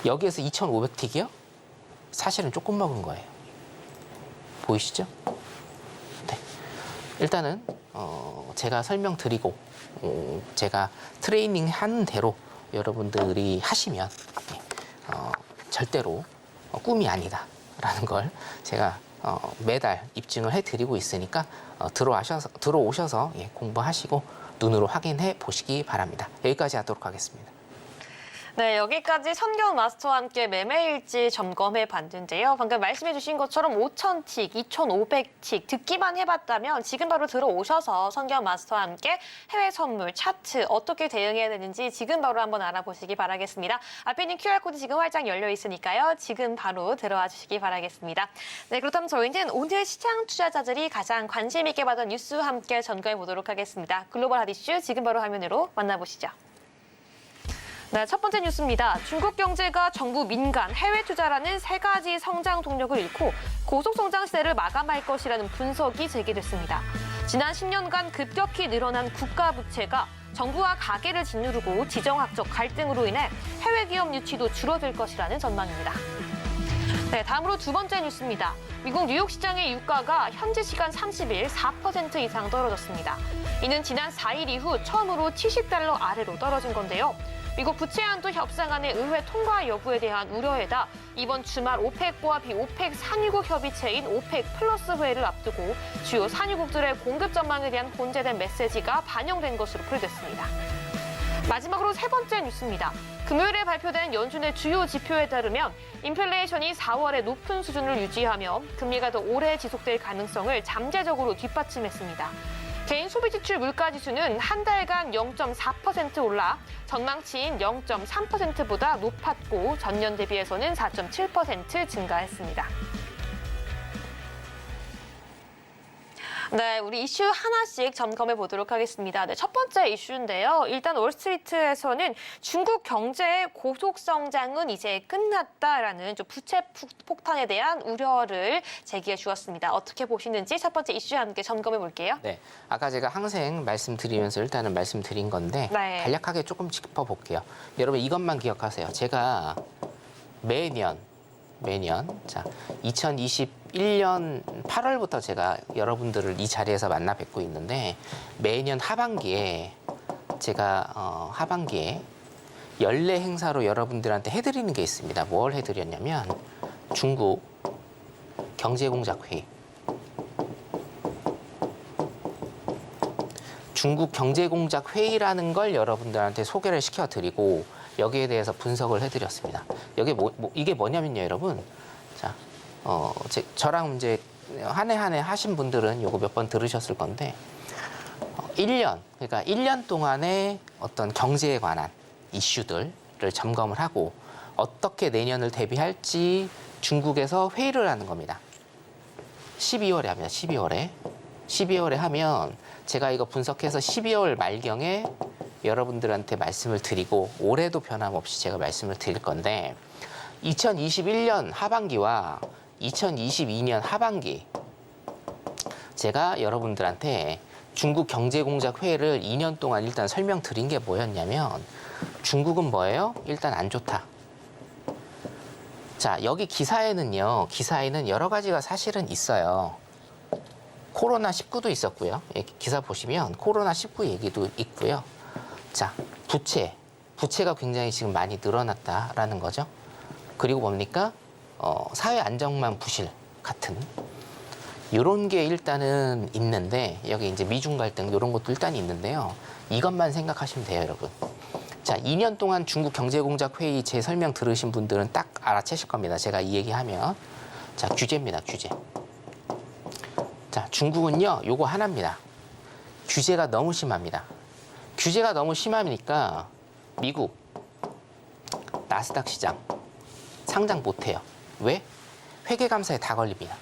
여기에서 2,500틱이요? 사실은 조금 먹은 거예요. 보이시죠? 네. 일단은 제가 설명드리고 제가 트레이닝 하는 대로 여러분들이 하시면 절대로 꿈이 아니다라는 걸 제가 매달 입증을 해드리고 있으니까 들어오셔서 공부하시고 눈으로 확인해 보시기 바랍니다. 여기까지 하도록 하겠습니다. 네, 여기까지 선경 마스터와 함께 매매일지 점검해 봤는데요. 방금 말씀해 주신 것처럼 5,000틱, 2,500틱 듣기만 해봤다면 지금 바로 들어오셔서 선경 마스터와 함께 해외 선물, 차트 어떻게 대응해야 되는지 지금 바로 한번 알아보시기 바라겠습니다. 앞에 있는 QR코드 지금 활짝 열려 있으니까요. 지금 바로 들어와 주시기 바라겠습니다. 네, 그렇다면 저희는 오늘 시장 투자자들이 가장 관심 있게 받은 뉴스와 함께 전가해 보도록 하겠습니다. 글로벌 핫 이슈 지금 바로 화면으로 만나보시죠. 네, 첫 번째 뉴스입니다. 중국 경제가 정부, 민간, 해외 투자라는 세 가지 성장 동력을 잃고 고속 성장 시대를 마감할 것이라는 분석이 제기됐습니다. 지난 10년간 급격히 늘어난 국가 부채가 정부와 가계를 짓누르고 지정학적 갈등으로 인해 해외 기업 유치도 줄어들 것이라는 전망입니다. 네, 다음으로 두 번째 뉴스입니다. 미국 뉴욕 시장의 유가가 현지 시간 30일 4% 이상 떨어졌습니다. 이는 지난 4일 이후 처음으로 70달러 아래로 떨어진 건데요. 미국 부채 한도 협상안의 의회 통과 여부에 대한 우려에다 이번 주말 오펙과 비오펙 산유국 협의체인 오펙 플러스 회의를 앞두고 주요 산유국들의 공급 전망에 대한 혼재된 메시지가 반영된 것으로 풀이됐습니다. 마지막으로 세 번째 뉴스입니다. 금요일에 발표된 연준의 주요 지표에 따르면 인플레이션이 4월에 높은 수준을 유지하며 금리가 더 오래 지속될 가능성을 잠재적으로 뒷받침했습니다. 개인 소비지출 물가지수는 한 달간 0.4% 올라 전망치인 0.3%보다 높았고 전년 대비해서는 4.7% 증가했습니다. 네, 우리 이슈 하나씩 점검해 보도록 하겠습니다. 네, 첫 번째 이슈인데요. 일단 월스트리트에서는 중국 경제의 고속 성장은 이제 끝났다라는 좀 부채 폭탄에 대한 우려를 제기해 주었습니다. 어떻게 보시는지 첫 번째 이슈와 함께 점검해 볼게요. 네, 아까 제가 항생 말씀드리면서 일단은 말씀드린 건데 네. 간략하게 조금 짚어볼게요. 여러분 이것만 기억하세요. 제가 매년 자 2021년 8월부터 제가 여러분들을 이 자리에서 만나 뵙고 있는데 매년 하반기에 제가 하반기에 연례 행사로 여러분들한테 해드리는 게 있습니다. 뭘 해드렸냐면 중국 경제공작회의. 중국 경제공작회의라는 걸 여러분들한테 소개를 시켜드리고 여기에 대해서 분석을 해드렸습니다. 이게 뭐냐면요, 여러분. 자, 저랑 이제 한 해 한 해 하신 분들은 요거 몇 번 들으셨을 건데 1년, 그러니까 1년 동안의 어떤 경제에 관한 이슈들을 점검을 하고 어떻게 내년을 대비할지 중국에서 회의를 하는 겁니다. 12월에 합니다. 12월에 하면 제가 이거 분석해서 12월 말경에 여러분들한테 말씀을 드리고 올해도 변함없이 제가 말씀을 드릴 건데 2021년 하반기와 2022년 하반기 제가 여러분들한테 중국 경제공작 회의를 2년 동안 일단 설명드린 게 뭐였냐면 중국은 뭐예요? 일단 안 좋다. 자, 여기 기사에는 여러 가지가 사실은 있어요. 코로나19도 있었고요. 기사 보시면 코로나19 얘기도 있고요. 자, 부채가 굉장히 지금 많이 늘어났다라는 거죠. 그리고 뭡니까? 사회 안정망 부실 같은 이런 게 일단은 있는데 여기 이제 미중 갈등 이런 것도 일단 있는데요. 이것만 생각하시면 돼요, 여러분. 자, 2년 동안 중국 경제공작 회의 제 설명 들으신 분들은 딱 알아채실 겁니다. 제가 이 얘기하면. 자, 규제입니다, 규제. 자, 중국은요, 요거 하나입니다. 규제가 너무 심합니다. 규제가 너무 심하니까 미국 나스닥 시장 상장 못해요. 왜? 회계감사에 다 걸립니다.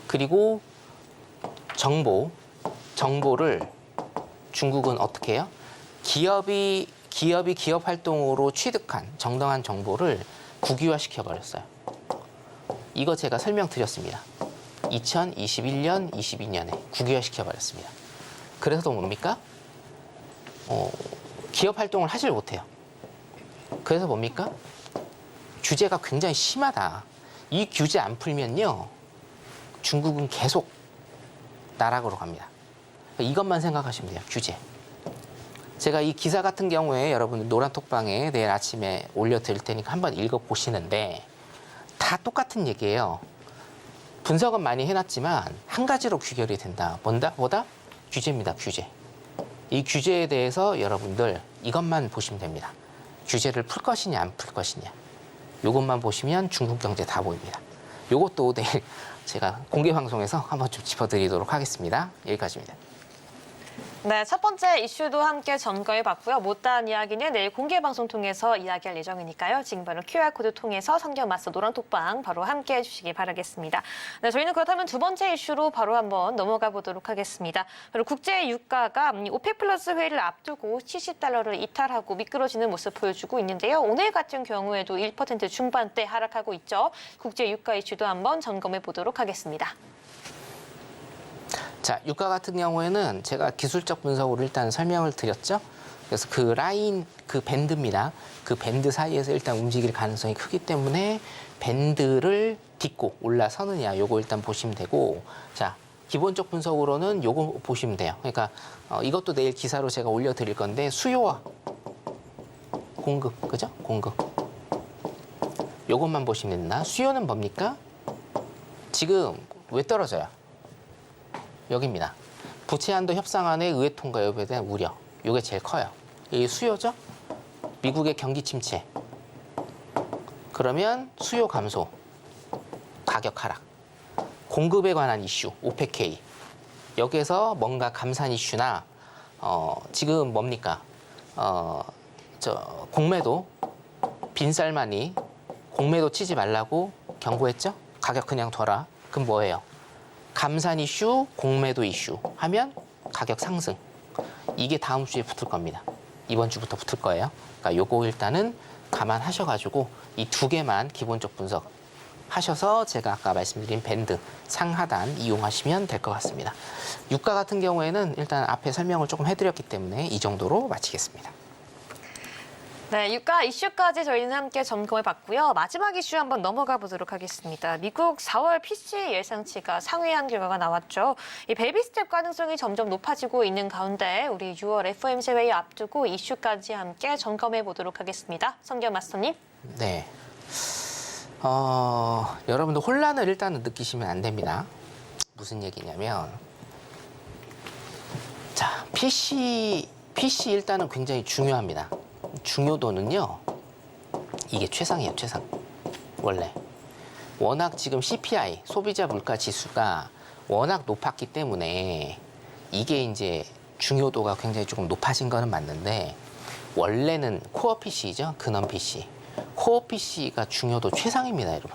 그리고 정보를 중국은 어떻게 해요? 기업이 기업 활동으로 취득한 정당한 정보를 국유화 시켜버렸어요. 이거 제가 설명드렸습니다. 2021년, 22년에 국유화 시켜버렸습니다. 그래서 뭡니까? 기업 활동을 하질 못해요. 그래서 뭡니까? 규제가 굉장히 심하다. 이 규제 안 풀면요, 중국은 계속 나락으로 갑니다. 이것만 생각하시면 돼요, 규제. 제가 이 기사 같은 경우에 여러분 노란톡방에 내일 아침에 올려드릴 테니까 한번 읽어보시는데 다 똑같은 얘기예요. 분석은 많이 해놨지만 한 가지로 귀결이 된다. 뭐다? 규제입니다, 규제. 이 규제에 대해서 여러분들 이것만 보시면 됩니다. 규제를 풀 것이냐 안 풀 것이냐. 이것만 보시면 중국 경제 다 보입니다. 이것도 내일 제가 공개 방송에서 한번 좀 짚어드리도록 하겠습니다. 여기까지입니다. 네, 첫 번째 이슈도 함께 점검해봤고요. 못다한 이야기는 내일 공개 방송 통해서 이야기할 예정이니까요. 지금 바로 QR코드 통해서 성경 맞서 노란톡방 바로 함께 해주시기 바라겠습니다. 네, 저희는 그렇다면 두 번째 이슈로 바로 한번 넘어가 보도록 하겠습니다. 바로 국제 유가가 오펙 플러스 회의를 앞두고 70달러를 이탈하고 미끄러지는 모습 보여주고 있는데요. 오늘 같은 경우에도 1% 중반대 하락하고 있죠. 국제 유가 이슈도 한번 점검해 보도록 하겠습니다. 자, 유가 같은 경우에는 제가 기술적 분석으로 일단 설명을 드렸죠. 그래서 그 라인, 그 밴드입니다. 그 밴드 사이에서 일단 움직일 가능성이 크기 때문에 밴드를 딛고 올라서느냐, 요거 일단 보시면 되고, 자, 기본적 분석으로는 요거 보시면 돼요. 그러니까 이것도 내일 기사로 제가 올려드릴 건데 수요와 공급, 그죠? 공급. 요것만 보시면 된다. 수요는 뭡니까? 지금 왜 떨어져요? 여기입니다. 부채한도 협상안의 의회 통과 여부에 대한 우려. 이게 제일 커요. 이 수요죠? 미국의 경기 침체. 그러면 수요 감소, 가격 하락. 공급에 관한 이슈, 오펙. 여기에서 뭔가 감산 이슈나 지금 뭡니까? 공매도 빈쌀만이 공매도 치지 말라고 경고했죠? 가격 그냥 둬라. 그럼 뭐예요? 감산 이슈, 공매도 이슈 하면 가격 상승. 이게 다음 주에 붙을 겁니다. 이번 주부터 붙을 거예요. 그러니까 요거 일단은 감안하셔가지고 이 두 개만 기본적 분석 하셔서 제가 아까 말씀드린 밴드 상하단 이용하시면 될 것 같습니다. 유가 같은 경우에는 일단 앞에 설명을 조금 해드렸기 때문에 이 정도로 마치겠습니다. 네, 유가 이슈까지 저희는 함께 점검해 봤고요. 마지막 이슈 한번 넘어가 보도록 하겠습니다. 미국 4월 PCE 예상치가 상회한 결과가 나왔죠. 이 베이비 스텝 가능성이 점점 높아지고 있는 가운데 우리 6월 FOMC 회의 앞두고 이슈까지 함께 점검해 보도록 하겠습니다. 성경 마스터님. 네. 여러분들 혼란을 일단은 느끼시면 안 됩니다. 무슨 얘기냐면, 자, PC 일단은 굉장히 중요합니다. 중요도는요, 이게 최상이에요, 최상. 원래. 워낙 지금 CPI, 소비자 물가 지수가 워낙 높았기 때문에 이게 이제 중요도가 굉장히 조금 높아진 거는 맞는데, 원래는 코어 PC죠, 근원 PC. 코어 PC가 중요도 최상입니다, 여러분.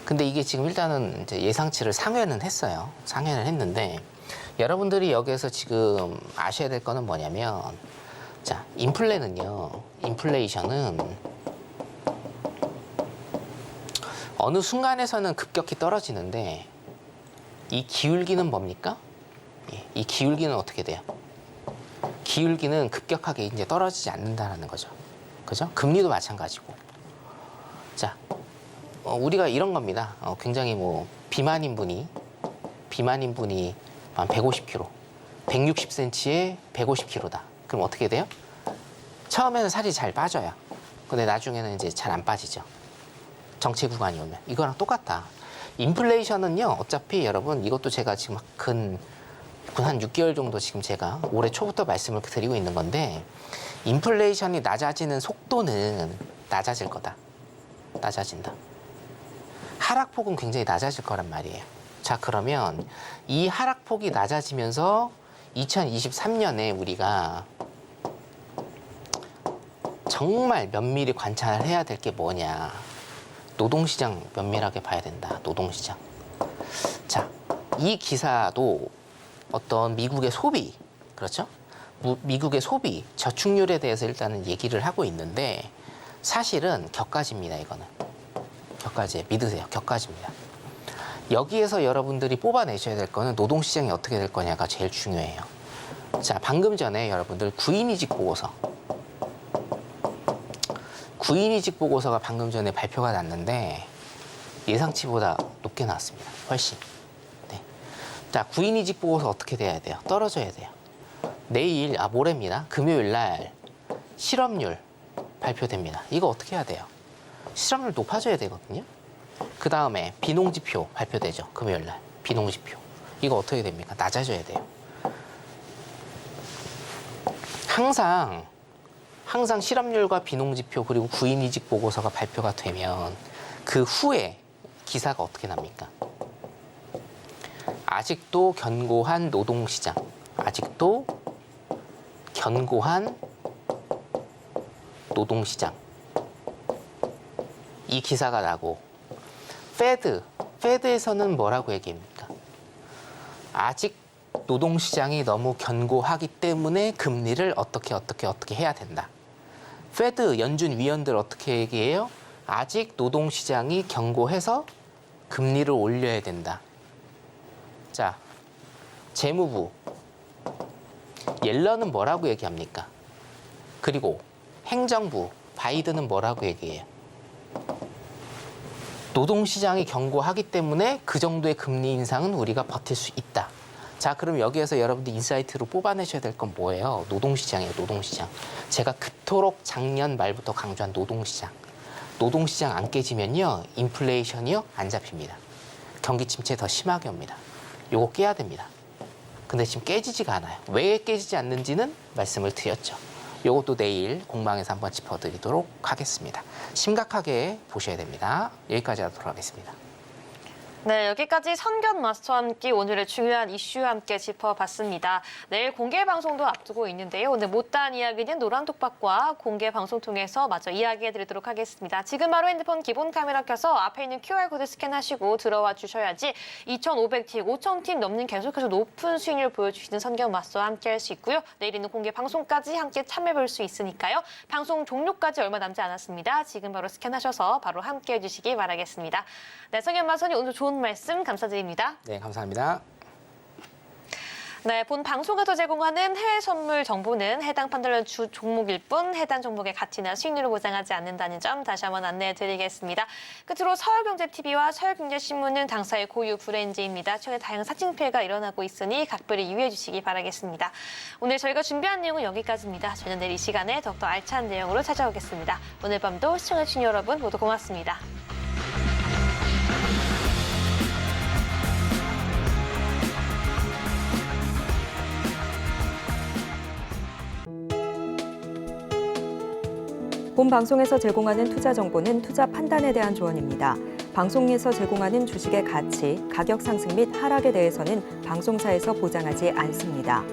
근데 이게 지금 일단은 이제 예상치를 상회는 했어요. 상회는 했는데, 여러분들이 여기에서 지금 아셔야 될 거는 뭐냐면, 자, 인플레이션은 어느 순간에서는 급격히 떨어지는데, 이 기울기는 뭡니까? 이 기울기는 어떻게 돼요? 기울기는 급격하게 이제 떨어지지 않는다는 거죠. 그죠? 금리도 마찬가지고. 자, 우리가 이런 겁니다. 굉장히 뭐 비만인 분이 한 150kg, 160cm에 150kg다. 그럼 어떻게 돼요? 처음에는 살이 잘 빠져요. 근데 나중에는 이제 잘 안 빠지죠. 정체 구간이 오면. 이거랑 똑같다. 인플레이션은요, 어차피 여러분, 이것도 제가 지금 한 6개월 정도 지금 제가 올해 초부터 말씀을 드리고 있는 건데, 인플레이션이 낮아지는 속도는 낮아질 거다. 낮아진다. 하락폭은 굉장히 낮아질 거란 말이에요. 자, 그러면 이 하락폭이 낮아지면서 2023년에 우리가 정말 면밀히 관찰을 해야 될 게 뭐냐. 노동시장 면밀하게 봐야 된다. 노동시장. 자, 이 기사도 어떤 미국의 소비, 그렇죠? 미국의 소비, 저축률에 대해서 일단은 얘기를 하고 있는데, 사실은 격가지입니다, 이거는. 격가지, 믿으세요. 격가지입니다. 여기에서 여러분들이 뽑아내셔야 될 거는 노동시장이 어떻게 될 거냐가 제일 중요해요. 자, 방금 전에 여러분들 구인이직 보고서. 구인이직 보고서가 방금 전에 발표가 났는데, 예상치보다 높게 나왔습니다. 훨씬. 네. 자, 구인이직 보고서 어떻게 돼야 돼요? 떨어져야 돼요. 모레입니다. 금요일 날 실업률 발표됩니다. 이거 어떻게 해야 돼요? 실업률 높아져야 되거든요. 그 다음에 비농지표 발표되죠. 금요일 날 비농지표. 이거 어떻게 됩니까? 낮아져야 돼요. 항상 실업률과 비농지표 그리고 구인이직 보고서가 발표가 되면 그 후에 기사가 어떻게 납니까? 아직도 견고한 노동시장, 아직도 견고한 노동시장. 이 기사가 나고, 페드에서는 뭐라고 얘기합니까? 아직 노동시장이 너무 견고하기 때문에 금리를 어떻게 해야 된다. 페드 연준 위원들 어떻게 얘기해요? 아직 노동시장이 견고해서 금리를 올려야 된다. 자, 재무부 옐런은 뭐라고 얘기합니까? 그리고 행정부 바이든은 뭐라고 얘기해요? 노동시장이 견고하기 때문에 그 정도의 금리 인상은 우리가 버틸 수 있다. 자, 그럼 여기에서 여러분들 인사이트로 뽑아내셔야 될 건 뭐예요? 노동시장이에요, 노동시장. 제가 그토록 작년 말부터 강조한 노동시장. 노동시장 안 깨지면요, 인플레이션이요, 안 잡힙니다. 경기 침체 더 심하게 옵니다. 요거 깨야 됩니다. 근데 지금 깨지지가 않아요. 왜 깨지지 않는지는 말씀을 드렸죠. 요것도 내일 공방에서 한번 짚어드리도록 하겠습니다. 심각하게 보셔야 됩니다. 여기까지 하도록 하겠습니다. 네, 여기까지 선견 마스터와 함께 오늘의 중요한 이슈 함께 짚어봤습니다. 내일 공개 방송도 앞두고 있는데요. 오늘 못다한 이야기는 노란톡박과 공개 방송 통해서 마저 이야기해드리도록 하겠습니다. 지금 바로 핸드폰 기본 카메라 켜서 앞에 있는 QR코드 스캔하시고 들어와 주셔야지 2,500팀, 5,000팀 넘는 계속해서 높은 수익률 보여주시는 선견 마스터와 함께 할 수 있고요. 내일은 공개 방송까지 함께 참여해볼 수 있으니까요. 방송 종료까지 얼마 남지 않았습니다. 지금 바로 스캔하셔서 바로 함께 해주시기 바라겠습니다. 네, 선견 마스터님 오늘 좋은 말씀 감사드립니다. 네, 감사합니다. 네, 본 방송에서 제공하는 해외 선물 정보는 해당 판단을 주 종목일 뿐 해당 종목의 가치나 수익률을 보장하지 않는다는 점 다시 한번 안내해 드리겠습니다. 끝으로 서울경제TV와 서울경제신문은 당사의 고유 브랜드입니다. 최근 다양한 사칭 피해가 일어나고 있으니 각별히 유의해 주시기 바라겠습니다. 오늘 저희가 준비한 내용은 여기까지입니다. 저는 내일 이 시간에 더욱더 알찬 내용으로 찾아오겠습니다. 오늘 밤도 시청해주신 여러분 모두 고맙습니다. 본 방송에서 제공하는 투자 정보는 투자 판단에 대한 조언입니다. 방송에서 제공하는 주식의 가치, 가격 상승 및 하락에 대해서는 방송사에서 보장하지 않습니다.